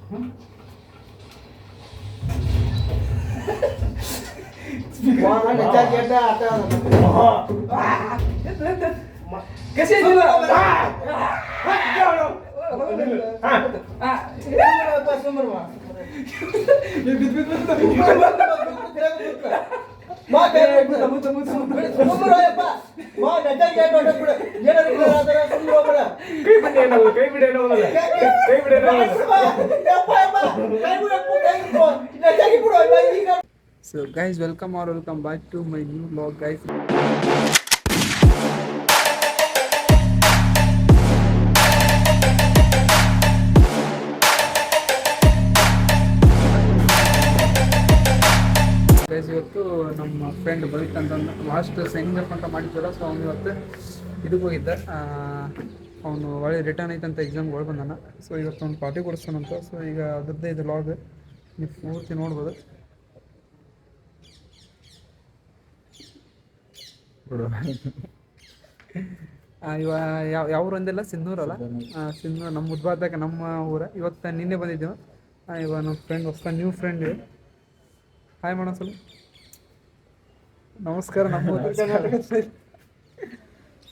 So guys, welcome back to my new vlog, guys. Guys, ಇವತ್ತು ನಮ್ಮ friend ಭವಿತ್ ಅಂತಂದು last signing up ಅಂತ ಮಾಡಿದ್ದಾರ. ಸೊ ಅವ್ನು ಇವತ್ತು ಇದಕ್ಕೆ ಹೋಗಿದ್ದ. ಅವನು ಒಳ್ಳೆ ರಿಟರ್ನ್ ಐತಂತ ಎಕ್ಸಾಮ್ಗೆ ಬಂದಾನ. ಸೊ ಇವತ್ತು ಒಂದು ಪಾರ್ಟಿ ಕೊಡಿಸ್ತಾನಂತ. ಸೊ ಈಗ ಅದ್ರದ್ದೇ ಇದು ಲಾಗ್ ನೀವು ಪೂರ್ತಿ ನೋಡ್ಬೋದು. ಇವ ಯಾವ ಊರಂದೆಲ್ಲ ಸಿನ್ನೂರಲ್ಲ, ಸಿನ್ನೂರು ನಮ್ಮ ಉದ್ವಾದಾಗ ನಮ್ಮ ಊರ. ಇವತ್ತು ನಿನ್ನೆ ಬಂದಿದ್ದೆವು. ಇವ ನಮ್ಮ ಫ್ರೆಂಡ್ ಹೊಸ ನ್ಯೂ ಫ್ರೆಂಡ್. ಹಾಯ್ ಮಾಡೋಸಲು ನಮಸ್ಕಾರ. ನಮ್ಮ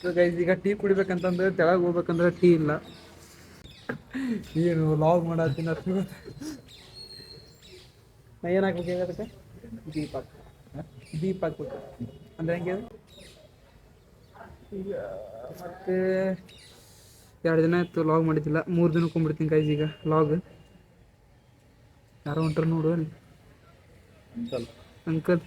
ಸೊ ಗೈಸ್, ಈಗ ಟೀ ಕುಡಿಬೇಕಂತಂದ್ರೆ ತೆಳಗೆ ಹೋಗ್ಬೇಕಂದ್ರೆ ಟೀ ಇಲ್ಲ. ಏನು ಲಾಗ್ ಮಾಡತ್ತೀನಿ ಅಷ್ಟು ಗೊತ್ತ. ಏನು ಹಾಕ್ಬೇಕು ಅದಕ್ಕೆ? ದೀಪ ಹಾಕ್ಬೇಕು ಅಂದರೆ ಹೆಂಗೆ? ಈಗ ಮತ್ತೆ 2 ದಿನ ಆಯಿತು ಲಾಗ್ ಮಾಡಿದ್ದಿಲ್ಲ. 3 ದಿನಕ್ಕೆ ಕೊಂಡ್ಬಿಡ್ತೀನಿ ಗೈಸ್ ಈಗ ಲಾಗ್. ಯಾರೋ ಹೊಂಟ್ರು ನೋಡು. ಅಂಕಲ್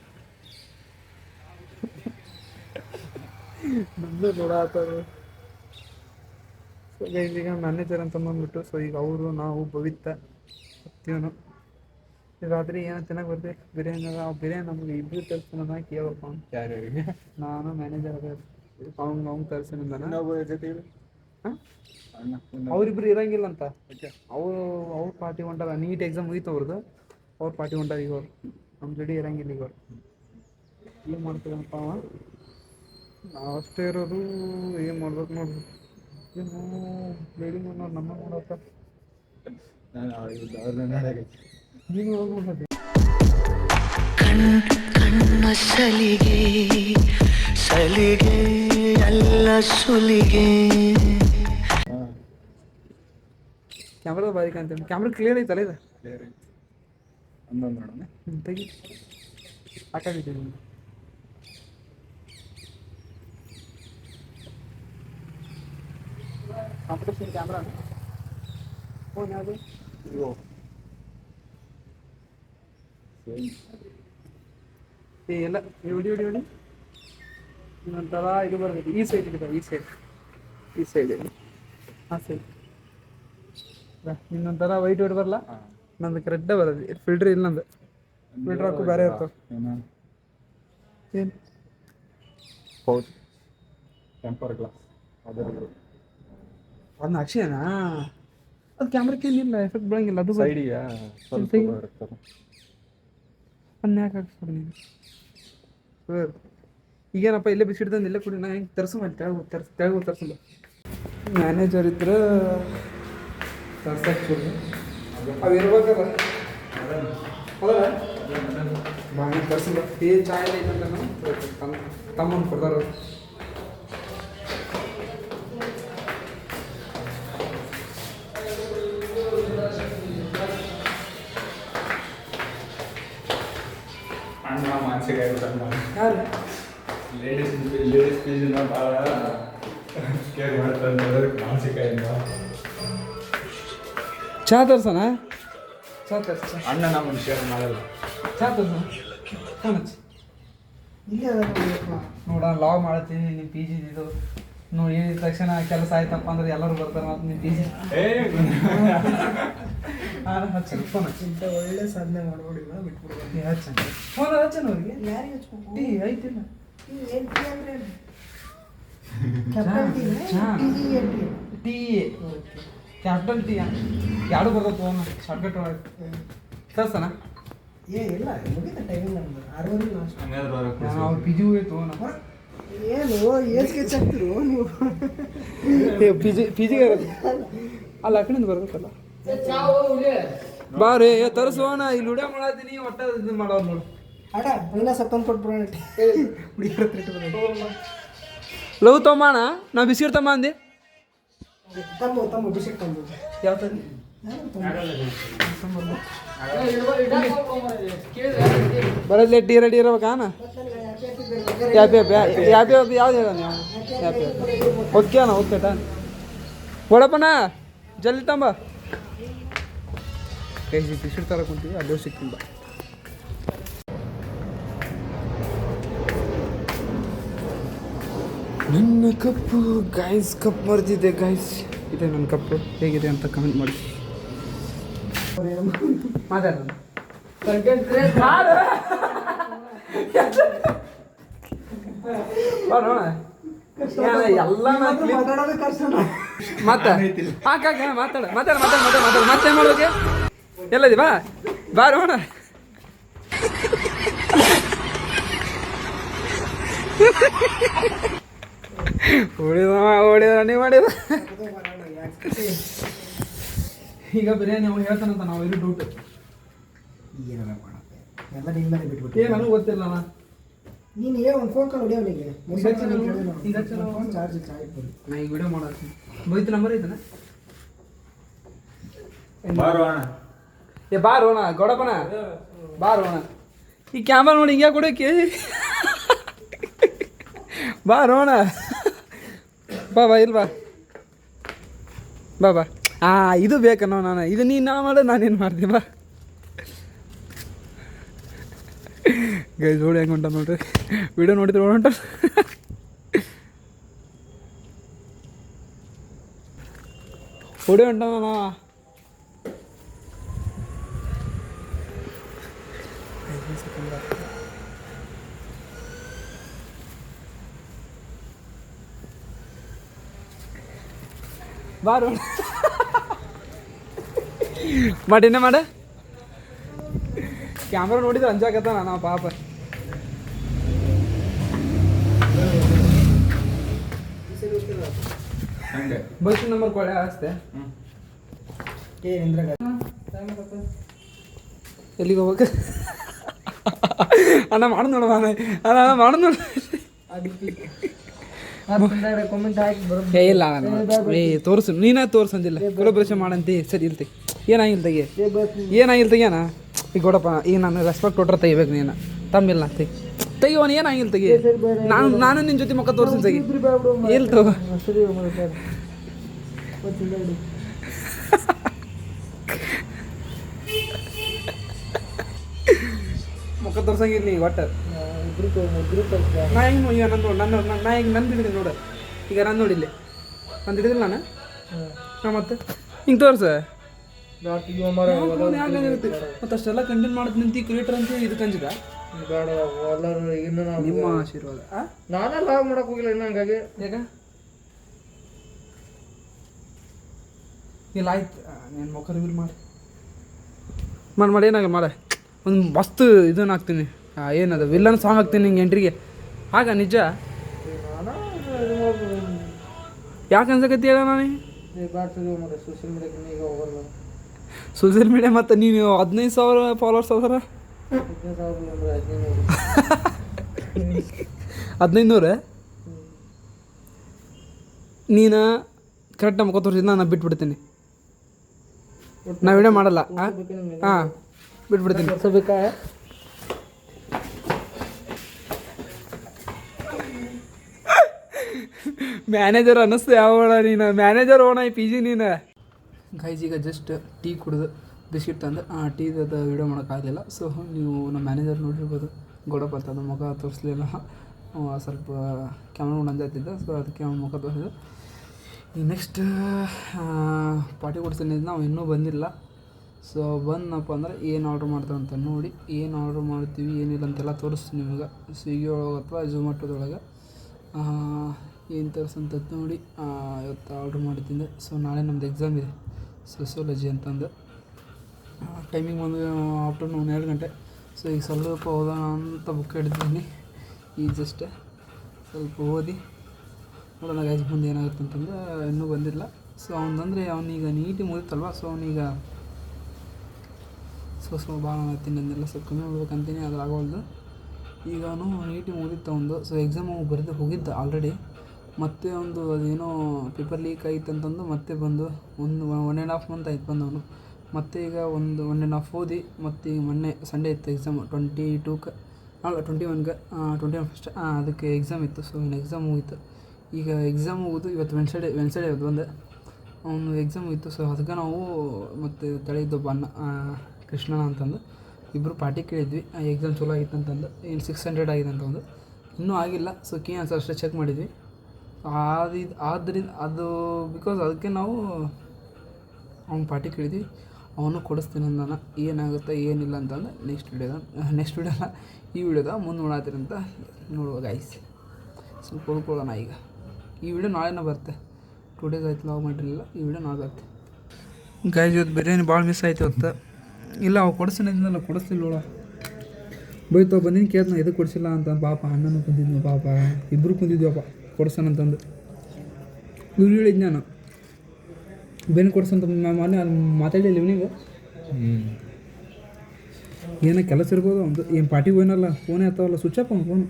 ನಮ್ಮದು ನೋಡಾತಾರೆ. ಸೊ ಗೈಸ್, ಈಗ ಮ್ಯಾನೇಜರ್ ಅಂತ ಬಂದ್ಬಿಟ್ಟು. ಸೊ ಈಗ ಅವರು ನಾವು ಭವಿತ ಹತ್ತೀವನು. ರಾತ್ರಿ ಏನೋ ಚೆನ್ನಾಗಿ ಬರ್ತೀವಿ. ಬಿರಿಯಾನಿ ಬಿರಿಯಾನಿ ನಮ್ಗೆ ಇಬ್ಬರು ತರಿಸ್ತಾನ ಕೇಳಪ್ಪ ಅವ್ನು. ಯಾರ್ಯಾರಿಗೆ? ನಾನು ಮ್ಯಾನೇಜರ್ ಅದ ಅವ್ನು ತರಿಸ್ತಾನ. ಹಾಂ, ಅವ್ರಿಬ್ರು ಇರಂಗಿಲ್ಲ ಅಂತ. ಅವ್ರ ಪಾರ್ಟಿ ಹೊಂಟಾರ. ನೀಟ್ ಎಕ್ಸಾಮ್ ಮುಗೀತು ಅವ್ರದ್ದು. ಅವ್ರ ಪಾರ್ಟಿ ಹೊಂಟಾರ. ಈಗ ಅವ್ರು ನಮ್ಮ ಜೋಡಿ ಇರಂಗಿಲ್ಲ. ಈಗ ಅವ್ರು ಏನು ಮಾಡ್ತೀವಪ್ಪ ಅವ. ನಾವು ಅಷ್ಟೇ ಇರೋದು. ಏನು ಮಾಡ್ಬೇಕು ನೋಡ್ರಿ. ಏನು ಲೇಡಿ ನೋಡ್ ನಮ್ಮ ನೋಡತ್ತ. ನೀನು ಹೋಗ್ಬೋದು. ಕಣ್ಣು ಸಲಿಗೆ ಸಲಿಗೆ ಎಲ್ಲ ಸುಲಿಗೆ. ಕ್ಯಾಮ್ರಾ ಬಾರಿ ಕಾಣ್ತೇನೆ. ಕ್ಯಾಮ್ರಾ ಕ್ಲಿಯರ್ ಐತಲ್ಲ ಇದು? ಒಂದೊಂದು ನೋಡೋಣ. ತೆಗಿ ಹಾಕಿದ್ದೀನಿ. ಕಾಂಪಿಟೇಷನ್ ಕ್ಯಾಮ್ರಾ ಫೋನ್ ಯಾವುದು? ಎಲ್ಲ ಹೊಡಿ ಇನ್ನೊಂಥರ ಇದು ಬರ್ತೈತಿ. ಈ ಸೈಡ್ ಇದೆ, ಈ ಸೈಡ್ ಆ ಸೈಡ್ ಇನ್ನೊಂಥರ ವೈಟ್ ಬರಲ್ಲ. ನಂದು ಕರೆಕ್ಟಾಗಿ ಬರೋದು. ಫಿಲ್ಟ್ರ್ ಇಲ್ಲ. ನಂದು ಫಿಲ್ಟ್ರ್ ಹಾಕು ಬೇರೆ ಇರ್ತಾವೆ. ಏನು ಹೌದು, ಟೆಂಪರ್ ಗ್ಲಾಸ್ ಅದನ್ನ ಅಕ್ಷಯನಾ? ಅದು ಕ್ಯಾಮ್ರಕ್ಕೆ ಏನಿಲ್ಲ, ಎಫೆಕ್ಟ್ ಬೀಳಂಗಿಲ್ಲ. ಅದು ಸೈಡಿಗೆ ಸ್ವಲ್ಪ ಬರ್ತದೆ. ಅದನ್ನ ಯಾಕೆ ಹಾಕ್ಸ್ಕೊಡಿ ನೀನು? ಸರ್ ಈಗೇನಪ್ಪ ಇಲ್ಲೇ ಬಿಸ್ಕಿಟ್ ತಂದು ಇಲ್ಲೇ ಕುಡಿ. ನಾ ಹೆಂಗೆ ತರಿಸು ಮಾಡಿ ತೆಳಗೆ ತರಿಸಲ್ಲ. ಮ್ಯಾನೇಜರ್ ಇದ್ರೆ ತರ್ಸಕ್ಕೆ ಕೊಡಿ. ಅವು ಇರ್ಬೇಕಲ್ಲ. ಹೌದಾ? ಬಾಂಗ್ ತರಿಸಿಲ್ಲ. ಚಾಯ್ ಐತಂತ ತಮ್ಮನ್ನು ಕೊಡ್ತಾರ. ಯಾರು ಲೇಡೀಸ್ ಪೀಜಿನ ಭಾಳ ಕೇರ್ ಮಾಡ್ತಾರೆ. ಮಾನಸಿಕ ಚಹಾ ತರ್ಸಣ? ಚಹಾ ತರ್ಸ. ಅಣ್ಣ ನಮ್ಮನ್ನು ಶೇರ್ ಮಾಡಲ್ಲ. ಚಹಾ ತರ್ಸಣ? ಫೋನ್ ಹಚ್ಚಿ. ಇಲ್ಲೇ ನೋಡ ಲಾಗ್ ಮಾಡ್ತೀನಿ. ನಿಮ್ಮ ಪಿ ಜಿ ಇದು ನೋಡಿ ಹೇಳಿದ ತಕ್ಷಣ ಕೆಲಸ ಆಯ್ತಪ್ಪ ಅಂದ್ರೆ ಎಲ್ಲರೂ ಬರ್ತಾರೆ. ಮತ್ತು ನಿಮ್ಮ ಪಿ ಜಿ ಹಚ್ಚ ಫೋನ್ ಹಚ್ಚಿ. ಇಂಥ ಒಳ್ಳೆ ಸಾಧನೆ ಮಾಡ್ಬಿಡಿಲ್ಲ, ಬಿಟ್ಬಿಡ್ಬೇಕು. ಹಚ್ಚ ಫೋನ್ ಹಚ್ಚನ ಅವ್ರಿಗೆ. ಯಾರಿಗೆ ಹಚ್ಬೇಕು? ಟೀ ಐತಿಲ್ಲ. ಟೀ ಕ್ಯಾಪಿಟಲ್ ಟೀ ಯಾರು ಬರ್ತದೆ ಫೋನ್ ಶಾರ್ಟ್ಕಟ್ ಒಳಗೆ ತರ್ಸಣ? ಇಲ್ಲ ಮುಗಿತ ಟೈಮಿಂಗ್ ನಮ್ದು 6 ಅವ್ರು ಪಿ ಜಿ ಹೋಯ್ತು. ಏನು ಏಜ್ಗೆ ಚೆಕ್ತಿರು ನೀವು? ಪಿ ಜಿಗೆ ಅಲ್ಲ, ಆ ಕಡೆಯಿಂದ ಬರ್ಬೇಕಲ್ಲ. ಬಾರೇ ತರಿಸೋಣ ಇಲ್ಲಿ ವಿಡಿಯೋ ಮಾಡತ್ತೀನಿ ಒಟ್ಟ ಇದು ಮಾಡೋರು ನೋಡು ಅಡ ಇನ್ನೂ ಸ್ವಲ್ಪ ತಂದು ಕೊಟ್ಬಿಡೋಣ ಹುಡುಗಿಯರ ಹತ್ರ ಇಟ್ಬಿಡೋಣ. ಲವ್ ತೊಂಬಾಣ ನಾ ಬಿಸ್ಕಿಟ್ ತಮ್ಮ ಅಂದೆ ತಮ್ಮ ಬಿಸಿ ತಂದು ಯಾವ ತಂದೆ ಬರೋದ್ ಲೇಟ್ ರೆಡಿ ಇರ್ಬೇಕಾನ ಯಾವ್ದು ಹೇಳ ಓಕೆ ಅಣ್ಣ ಓಕೆ ಟನ್ ಕೊಡಪ್ಪಣ್ಣ ಜಲ್ದಿ ತಂಬ ಕೈ ಬಿಸ್ಕಿಟ್ ತರಕೊಂತೀವಿ ಅಲ್ಲೂ ಸಿಕ್ಕಿಲ್ಲ. ನನ್ನ ಕಪ್ಪು ಗೈಸ್ ಕಪ್ ಮರ್ದಿದೆ ಗೈಸ್ ಇದೆ ನನ್ನ ಕಪ್ಪು ಹೇಗಿದೆ ಅಂತ ಕಮೆಂಟ್ ಮಾಡಿ ಮಾತಾಡೋಣ ಎಲ್ಲ ಮಾತಾಡೋದು ಕಷ್ಟ ಮತ್ತೆ ಹಾಕಾಕ ಮಾತಾಡ ಮಾತಾಡ ಮಾತಾಡ ಮಾತಾಡ ಮಾತಾಡ ಮತ್ತೆ ಮಾಡೋಕೆ ಎಲ್ಲದಿ ಬಾ ಬಾರೋಣ ಹೊಡಿದ ನೀವು ಮಾಡಿದ ಈಗ ಬಿರಿಯಾನಿ ಅವ್ನು ಹೇಳ್ತಾನಂತ ನಾವು ಇದು ಡೌಟ್ ಏನಾರ ಮಾಡತ್ತೆ ಎಲ್ಲ ನಿನ್ನ ಮೇಲೆ ಬಿಟ್ಬಿಟ್ಟು ಏ ನನಗೆ ಗೊತ್ತಿಲ್ಲ ಅಣ್ಣ ನೀನು ಒಂದು ಫೋನ್ ಕಾಲ್ ಹೊಡಿ ಅವನಿಗೆ ಚಾರ್ಜ್ ನಾ ಈಗ ವಿಡಿಯೋ ಮಾಡತ್ತೀನಿ ಬೈತು ನಂಬರ್ ಐತನ ಬಾರೋಣ ಏ ಬಾರೋಣ ಗೌಡಪ್ಪನ ಬಾರೋಣ ಈ ಕ್ಯಾಮ್ರಾ ನೋಡಿ ಹಿಂಗೆ ಕೊಡೋಕೆ ಬಾರೋಣ ಬಾ ಬಾ ಇಲ್ವಾ ಬಾ ಬಾ ಇದು ಬೇಕನ್ನೋ ನಾನು ಇದು ನೀನು ನಾ ಮಾಡ ನಾನೇನು ಮಾಡ್ತೀನಿ ಬಾ ಗೈ ಜೋಡಿ ಹೆಂಗೆ ಹೊಂಟ ನೋಡ್ರಿ ವಿಡಿಯೋ ನೋಡಿದ್ರೆ ಹೊಂಟ ಹೊಡಿ ಹೊಂಟ ನಾ ಬಾರು ಮಾಡಿನ ಮಾಡ ಕ್ಯಾಮ್ರಾ ನೋಡಿದ್ರೆ ಅಂಜಾಕತ್ತ ನಾನು ಪಾಪ ಬಸ್ ನಂಬರ್ ಕೊಳೆ ಅಷ್ಟೇ ಎಲ್ಲಿಗೆ ಹೋಗ್ಬೇಕು ಅಣ್ಣ ಮಾಡೋದು ನೋಡುವ ಅಣ್ಣ ಮಾಡೋದು ನೋಡು ಏ ಇಲ್ಲ ಏ ತೋರಿಸು ನೀನೇ ತೋರ್ಸಂದಿಲ್ಲ ಕೊಲಬ್ರೇಷನ್ ಮಾಡಂತಿ ಸರಿ ಇಲ್ತಿ ಏನಾಗಿಲ್ಲ ತೆಗಿ ಏನಾಗಿಲ್ಲ ತೆಗಿಯೋಣ ಈಗ ಕೊಡಪ್ಪ ಈಗ ನಾನು ರೆಸ್ಪೆಕ್ಟ್ ಕೊಟ್ರೆ ತೆಗಿಬೇಕು ನೀನು ತಮ್ಮಿಲ್ಲ ತೆಗಿಯೋನು ಏನಾಗಿಲ್ಲ ತೆಗಿ ನಾನು ನಿನ್ನ ಜೊತೆ ಮುಖ ತೋರಿಸಿ ತೆಗಿ ಇಲ್ಲ ತಗೋ ಮುಖ ತೋರ್ಸಂಗಿಲ್ಲ ನೀ ಒಟ್ಟು ನಾ ಹಿಂಗೆ ಈಗ ನಾ ಈಗ ನಂದು ಹಿಡಿದೀನಿ ನೋಡು ಈಗ ನಾನು ನೋಡಿಲ್ಲ ನಂದು ಹಿಡಿದಿಲ್ಲ ನಾನು ಹಾಂ ಮತ್ತೆ ಹಿಂಗೆ ತೋರ್ಸ ಮತ್ತೆ ಅಷ್ಟೆಲ್ಲ ಕಂಟೆಂಟ್ ಮಾಡೋದು ನಿಂತು ಕ್ರಿಯೇಟರ್ ಅಂತ ಇದು ಕಂಜಿದ ನಿಮ್ಮ ಆಶೀರ್ವಾದ ನಾನೇ ಲಾಗ್ ಮಾಡಕ್ ಹೋಗಿಲ್ಲ ಇನ್ನು ಹಂಗಾಗಿ ಯಾಕ ಇಲ್ಲ ಆಯ್ತು ನೀನು ಮುಖ ರಿವೀಲ್ ಮಾಡಿ ಏನಾಗಲ್ಲ ಮಾಡ ಒಂದು ಮಸ್ತ್ ಇದನ್ನ ಹಾಕ್ತೀನಿ ಏನದು ವಿಲ್ಲನ್ ಸಾಂಗ್ ಹಾಕ್ತೀನಿ ನಿಂಗೆ ಎಂಟ್ರಿಗೆ ಆಗ ನಿಜ ಯಾಕೆ ಅನ್ಸಕತ್ತಿ ಹೇಳ ನಾನು ಸೋಷಿಯಲ್ ಮೀಡಿಯಾ ಮತ್ತು ನೀನು 15,000 ಫಾಲೋವರ್ಸ್ ಅದರ 1500 ನೀನು ಕರೆಕ್ಟಾಗಿ ಮುಖ ತೋರಿಸಿದ ನಾನು ಬಿಟ್ಬಿಡ್ತೀನಿ ನಾ ವಿಡಿಯೋ ಮಾಡಲ್ಲ ಹಾಂ ಬಿಟ್ಬಿಡ್ತೀನಿ ಬೇಕಾ ಮ್ಯಾನೇಜರ್ ಅನ್ನಿಸ್ತು ಯಾವ ನೀನು ಮ್ಯಾನೇಜರ್ ಓಣ ಪಿ ಜಿ ನೀನು ಗೈಸ್ ಈಗ ಜಸ್ಟ್ ಟೀ ಕುಡಿದು ಬಿಸ್ಕಿಟ್ ತಂದು ಟೀದ ವೀಡಿಯೋ ಮಾಡೋಕ್ಕಾಗಲಿಲ್ಲ ಸೊ ನೀವು ನಮ್ಮ ಮ್ಯಾನೇಜರ್ ನೋಡಿರ್ಬೋದು ಗೌಡಪ್ಪ ಅಂತಂದು ಮುಖ ತೋರಿಸ್ಲಿಲ್ಲ ಸ್ವಲ್ಪ ಕ್ಯಾಮ್ರಾ ನೋಡಂಜಾತಿದ್ದ ಸೊ ಅದಕ್ಕೆ ಅವ್ನ ಮುಖ ತೋರಿಸಿದ್ದು ಈಗ ನೆಕ್ಸ್ಟ್ ಪಾರ್ಟಿ ಕೊಡ್ತೀನಿ ನಾವು ಇನ್ನೂ ಬಂದಿಲ್ಲ ಸೊ ಬಂದನಪ್ಪ ಅಂದ್ರೆ ಏನು ಆರ್ಡ್ರ್ ಮಾಡ್ತಾರೆ ಅಂತ ನೋಡಿ ಏನು ಆರ್ಡ್ರ್ ಮಾಡ್ತೀವಿ ಏನಿಲ್ಲ ಅಂತೆಲ್ಲ ತೋರಿಸ್ತೀನಿ ನಿಮಗೆ ಸ್ವಿಗ್ಗಿ ಒಳಗೆ ಅಥವಾ ಝೊಮ್ಯಾಟೊದೊಳಗೆ ಏನು ತೋರಿಸಂತದ್ದು ನೋಡಿ ಇವತ್ತು ಆರ್ಡ್ರ್ ಮಾಡ್ತಿದ್ದೆ ಸೊ ನಾಳೆ ನಮ್ಮದು ಎಕ್ಸಾಮ್ ಇದೆ ಸೋಸಿಯಾಲಜಿ ಅಂತಂದು ಟೈಮಿಂಗ್ ಒಂದು ಆಫ್ಟರ್ನೂನ್ 2 ಗಂಟೆ ಸೊ ಈಗ ಸ್ವಲ್ಪ ಓದೋಣ ಅಂತ ಬುಕ್ ಹಿಡಿದಿದ್ದೀನಿ ಈಗ ಜಸ್ಟ್ ಸ್ವಲ್ಪ ಓದಿ ನೋಡೋಣ ಗೈಸ್ ಮುಂದೆ ಏನಾಗುತ್ತೆ ಅಂತಂದ್ರೆ ಇನ್ನೂ ಬಂದಿಲ್ಲ ಸೊ ಅವನಂದರೆ ಅವನೀಗ ನೀಟಿ ಮುಗಿತಲ್ವ ಸೊ ಅವನೀಗ ಸೊ ಭಾಳ ಮಾಡ್ತೀನಿ ಅದನ್ನೆಲ್ಲ ಸ್ವಲ್ಪ ಕಮ್ಮಿ ಮಾಡ್ಬೇಕಂತೀನಿ, ಅದು ಆಗೋಲ್ದು. ಈಗ ಅವನು ನೀಟಿ ಮುಗಿದಿತ್ತು ಒಂದು. ಸೊ ಎಕ್ಸಾಮ್ ಬರೆದು ಹೋಗಿದ್ದ ಆಲ್ರೆಡಿ. ಮತ್ತೆ ಒಂದು ಅದೇನೋ ಪೇಪರ್ ಲೀಕ್ ಆಯ್ತು ಅಂತಂದು ಮತ್ತೆ ಬಂದು 1.5 ಮಂತ್ ಆಯ್ತು ಬಂದವನು. ಮತ್ತು ಈಗ 1.5 ಓದಿ ಮತ್ತು ಈಗ ಮೊನ್ನೆ ಸಂಡೇ ಇತ್ತು ಎಕ್ಸಾಮ್ 22ಕ್ಕೆ, ಅಲ್ಲ 21ಗೆ 21 ಫಸ್ಟ್ ಅದಕ್ಕೆ ಎಕ್ಸಾಮ್ ಇತ್ತು. ಸೊ ಇನ್ನು ಎಕ್ಸಾಮ್ ಮುಗೀತು. ಈಗ ಎಕ್ಸಾಮ್ ಮುಗಿದು ಇವತ್ತು ವೆನ್ಸ್ಡೇ ಇವತ್ತು ಬಂದೆ ಅವನು ಎಕ್ಸಾಮ್ ಮುಗೀತು. ಸೊ ಅದಕ್ಕೆ ನಾವು ಮತ್ತು ತಳೆಯಿದ್ದೊಬ್ಬ ಅಣ್ಣ ಕೃಷ್ಣನ ಅಂತಂದು ಇಬ್ಬರು ಪಾರ್ಟಿ ಕೇಳಿದ್ವಿ. ಎಕ್ಸಾಮ್ ಚಲೋ ಆಗಿತ್ತು ಅಂತಂದು. ಇನ್ನು 600 ಆಗಿದೆ ಅಂತಂದು. ಇನ್ನೂ ಆಗಿಲ್ಲ. ಸೊ ಕೀ ಆನ್ಸರ್ ಅಷ್ಟೇ ಚೆಕ್ ಮಾಡಿದ್ವಿ. ಆದ್ದರಿಂದ ಅದು ಬಿಕಾಸ್ ಅದಕ್ಕೆ ನಾವು ಅವ್ನು ಪಾರ್ಟಿ ಕೇಳಿದ್ವಿ. ಅವನು ಕೊಡಿಸ್ತೀನಿ ಅಂದಾನ. ಏನಾಗುತ್ತೆ ಏನಿಲ್ಲ ಅಂತಂದು ನೆಕ್ಸ್ಟ್ ವಿಡಿಯೋದ ಈ ವಿಡಿಯೋದ ಮುಂದೆ ನೋಡತ್ತೀರಂತ ನೋಡುವ ಗೈಸ್. ಸ್ವಲ್ಪ ಓದ್ಕೊಳ್ಳೋಣ ಈಗ. ಈ ವಿಡಿಯೋ ನಾಳೆನೇ ಬರುತ್ತೆ. 2 ಡೇಸ್ ಆಯ್ತು ಲಾಗ್ ಮಾಡಿರಲಿಲ್ಲ. ಈ ವಿಡಿಯೋ ನಾಳೆ ಬರುತ್ತೆ ಗೈಸ್. ಇವತ್ತು ಬಿರಿಯಾನಿ ಭಾಳ ಮಿಸ್ ಆಯ್ತು ಇವತ್ತು. ಇಲ್ಲ ಅವು ಕೊಡಿಸ್ತೀನಿ ಅಂದಲ್ಲ, ಕೊಡಿಸ್ತಿಲ್ಲ ನೋಡ. ಬೈತಾವ ಬಂದಿನಿ ಕೇಳ್ತಾನ ಎದಕ್ಕೆ ಕೊಡಿಸಿಲ್ಲ ಅಂತ. ಪಾಪ ಅಣ್ಣನೂ ಕುಂತಿದ್ನು, ಪಾಪ ಇಬ್ಬರು ಕುಂತಿದ್ವಪ್ಪ ಕೊಡ್ಸೋಣಂತಂದು. ಇವ್ರು ಹೇಳಿದ್ ನಾನು ಬೇನೆ ಕೊಡ್ಸಂತ ಮೊನ್ನೆ ಅಲ್ಲಿ ಮಾತಾಡಿಲ್ಲ ಇವನಿಗೆ. ಏನೋ ಕೆಲಸ ಇರ್ಬೋದು ಒಂದು. ಏನು ಪಾರ್ಟಿಗೆ ಹೋಯ್ನಲ್ಲ, ಫೋನೇ ಆಗ್ತಾವಲ್ಲ, ಸ್ವಿಚ್ ಆಫ್ ಅವ್ನು ಫೋನ್.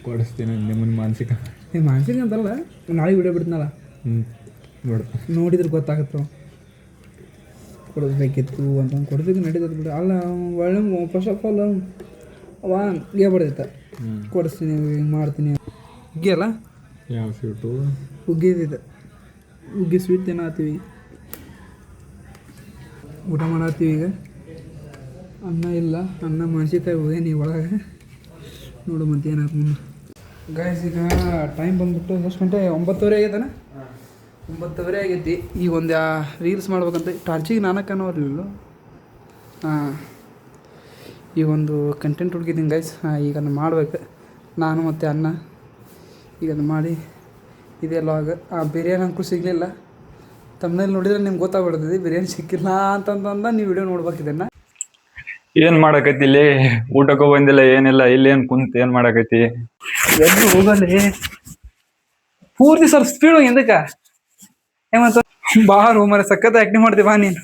ಕೊಡಿಸ್ತೀನಿ ನಿಮ್ಮನ್ನ ಮಾನಸಿಕ ಅಂತಲ್ಲ, ನಾಳೆ ವಿಡಿಯೋ ಬಿಡ್ತೀನಲ್ಲ ನೋಡಿದ್ರೆ ಗೊತ್ತಾಗುತ್ತೆ ಕೊಡಿಸ್ಬೇಕಿತ್ತು ಅಂತಂದು. ಕೊಡೋದಕ್ಕೆ ನಡೀತದೆ ಬಿಡು. ಅಲ್ಲ ಒಳ್ಳೆ ಫಸ್ಟ್ ಆಫ್ ಆಲ್ ಅವ ಹೇಳ್ಬಾರ್ದೈತ ಕೊಡಿಸ್ತೀನಿ ಹಿಂಗೆ ಮಾಡ್ತೀನಿ. ಹುಗ್ಗಿ ಅಲ್ಲ, ಯಾವ ಸ್ವೀಟು? ಹುಗ್ಗಿದಿದೆ. ಹುಗ್ಗಿ ಸ್ವೀಟ್ ತಿನ್ನತ್ತೀವಿ, ಊಟ ಮಾಡತ್ತೀವಿ. ಈಗ ಅನ್ನ ಇಲ್ಲ, ಅನ್ನ ಮೆಣಸಿನ್ಕಾಯಿ ಹೋಗೇನಿ ಒಳಗೆ. ನೋಡು ಮತ್ತೆ ಏನಾಯ್ತು ಮುಂದೆ ಗೈಸ್. ಈಗ ಟೈಮ್ ಬಂದ್ಬಿಟ್ಟು ಎಷ್ಟು ಗಂಟೆ? 9:30 ಆಗೈತಾನೆ. 9:30 ಆಗೈತಿ. ಈಗ ಒಂದು ರೀಲ್ಸ್ ಮಾಡ್ಬೇಕಂತ ಟಾರ್ಚಿಗೆ ನಾನಕ್ಕನೋರ್ಲಿಲ್ಲ. ಈಗ ಒಂದು ಕಂಟೆಂಟ್ ಹುಡುಗಿದ್ದೀನಿ ಗೈಸ್. ಈಗ ಅದನ್ನು ಮಾಡ್ಬೇಕು ನಾನು ಮತ್ತು ಅನ್ನ. ಈಗ ಅದನ್ನು ಮಾಡಿ ಇದೇ ಲಾಗ್. ಬಿರಿಯಾನಿ ಅಂಕೂ ಸಿಗಲಿಲ್ಲ. ತಮ್ಮನೇಲಿ ನೋಡಿದ್ರೆ ನಿಮ್ಗೆ ಗೊತ್ತಾಗ್ಬಿಡ್ತದೆ ಬಿರಿಯಾನಿ ಸಿಕ್ಕಿಲ್ಲ ಅಂತಂದ. ನೀವು ವಿಡಿಯೋ ನೋಡ್ಬೇಕಿದನ್ನು. ಏನ್ ಮಾಡಕೈತಿ ಇಲ್ಲಿ? ಊಟಕ್ಕೂ ಬಂದಿಲ್ಲ, ಏನಿಲ್ಲ. ಇಲ್ಲಿ ಏನ್ ಕುಂತ ಏನ್ ಮಾಡಕೈತಿ? ಎದ್ದು ಹೋಗಲಿ ಪೂರ್ತಿ ಸ್ವಲ್ಪ ಸ್ಪೀಡ್ ಹೋಗಿ ಎಂದಕ್ಕ ಏಮಂತ ಬಾ ರೂಮಲ್ಲಿ ಸಖತ್ ಆ್ಯಕ್ಟಿಂಗ್ ಮಾಡ್ತೀವಿ ಬಾ ನೀನು.